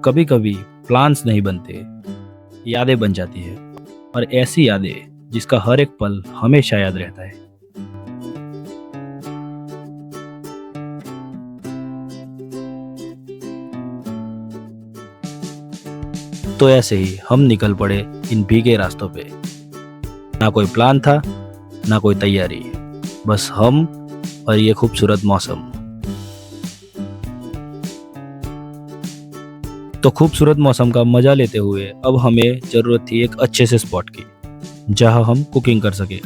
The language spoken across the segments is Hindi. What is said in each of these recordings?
कभी कभी प्लान्स नहीं बनते, यादें बन जाती है। और ऐसी यादें जिसका हर एक पल हमेशा याद रहता है। तो ऐसे ही हम निकल पड़े इन भीगे रास्तों पे। ना कोई प्लान था, ना कोई तैयारी, बस हम और ये खूबसूरत मौसम। तो खूबसूरत मौसम का मजा लेते हुए अब हमें जरूरत थी एक अच्छे से स्पॉट की, जहां हम कुकिंग कर सके।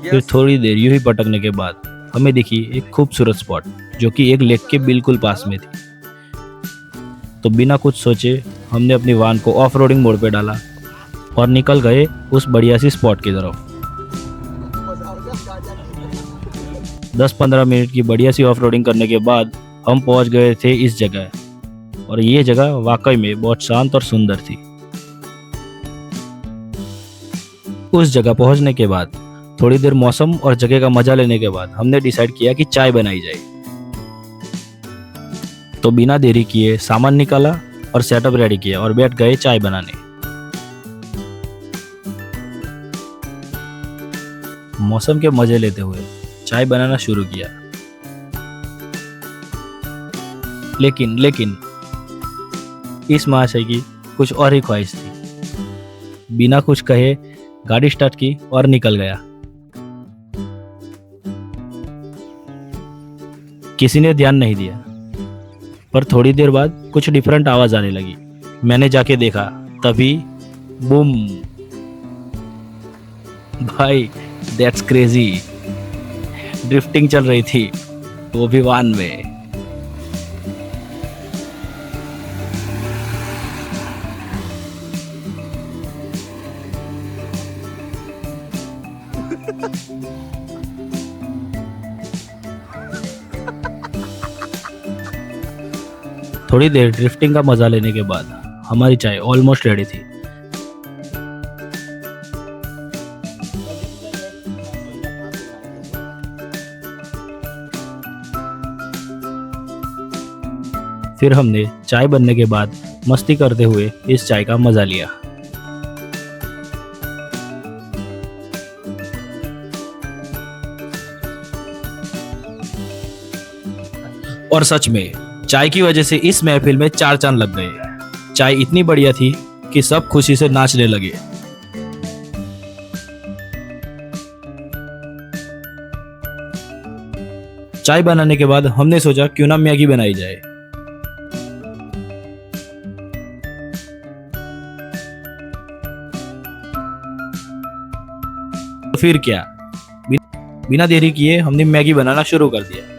फिर थोड़ी देर यूं ही भटकने के बाद हमें दिखी एक खूबसूरत स्पॉट जो कि एक लेक के बिल्कुल पास में थी। तो बिना कुछ सोचे हमने अपनी वाहन को ऑफ रोडिंग मोड पे डाला और निकल गए उस बढ़िया सी स्पॉट की तरफ। 10-15 मिनट की बढ़िया सी ऑफ रोडिंग करने के बाद हम पहुंच गए थे इस जगह। और ये जगह वाकई में बहुत शांत और सुंदर थी। उस जगह पहुंचने के बाद थोड़ी देर मौसम और जगह का मजा लेने के बाद हमने डिसाइड किया कि चाय बनाई जाए। तो बिना देरी किए सामान निकाला और सेटअप रेडी किया और बैठ गए चाय बनाने। मौसम के मजे लेते हुए चाय बनाना शुरू किया। लेकिन इस महाशय की कुछ और ही ख्वाहिश थी। बिना कुछ कहे गाड़ी स्टार्ट की और निकल गया। किसी ने ध्यान नहीं दिया, पर थोड़ी देर बाद कुछ डिफरेंट आवाज आने लगी। मैंने जाके देखा, तभी बूम! भाई दैट्स क्रेजी! ड्रिफ्टिंग चल रही थी, वो भी वान में। थोड़ी देर ड्रिफ्टिंग का मजा लेने के बाद हमारी चाय ऑलमोस्ट रेडी थी। फिर हमने चाय बनने के बाद मस्ती करते हुए इस चाय का मजा लिया। और सच में चाय की वजह से इस महफिल में 4 चांद लग गए। चाय इतनी बढ़िया थी कि सब खुशी से नाचने लगे। चाय बनाने के बाद हमने सोचा क्यों ना मैगी बनाई जाए। तो फिर क्या, बिना देरी किए हमने मैगी बनाना शुरू कर दिया।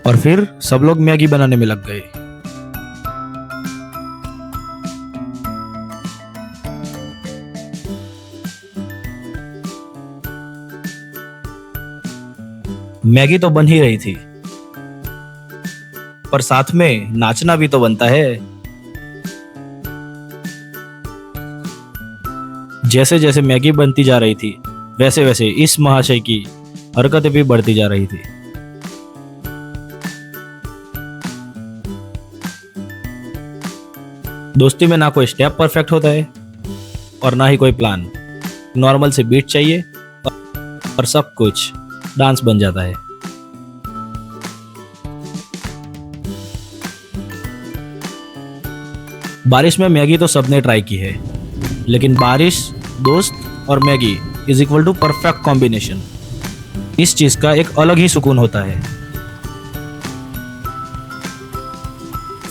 और फिर सब लोग मैगी बनाने में लग गए। मैगी तो बन ही रही थी, पर साथ में नाचना भी तो बनता है। जैसे जैसे मैगी बनती जा रही थी, वैसे वैसे इस महाशय की हरकतें भी बढ़ती जा रही थी। दोस्ती में ना कोई स्टेप परफेक्ट होता है और ना ही कोई प्लान। नॉर्मल से बीट चाहिए और सब कुछ डांस बन जाता है। बारिश में मैगी तो सबने ट्राई की है, लेकिन बारिश, दोस्त और Maggi is equal to perfect combination. इस चीज का एक अलग ही सुकून होता है।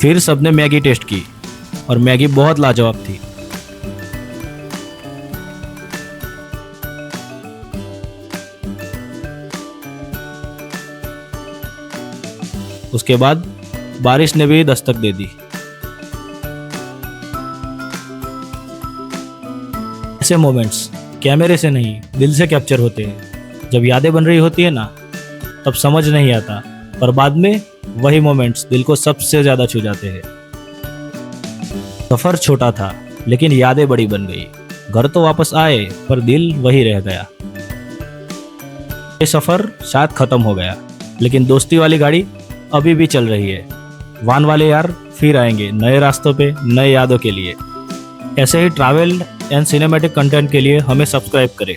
फिर सबने मैगी टेस्ट की और मैगी बहुत लाजवाब थी। उसके बाद बारिश ने भी दस्तक दे दी। ऐसे मोमेंट्स कैमरे से नहीं, दिल से कैप्चर होते हैं। जब यादें बन रही होती है ना, तब समझ नहीं आता, पर बाद में वही मोमेंट्स दिल को सबसे ज्यादा छू जाते हैं। सफर छोटा था, लेकिन यादें बड़ी बन गई। घर तो वापस आए पर दिल वही रह गया। ये सफर शायद खत्म हो गया, लेकिन दोस्ती वाली गाड़ी अभी भी चल रही है। वान वाले यार फिर आएंगे नए रास्तों पे, नए यादों के लिए। ऐसे ही ट्रैवल एंड सिनेमैटिक कंटेंट के लिए हमें सब्सक्राइब करें।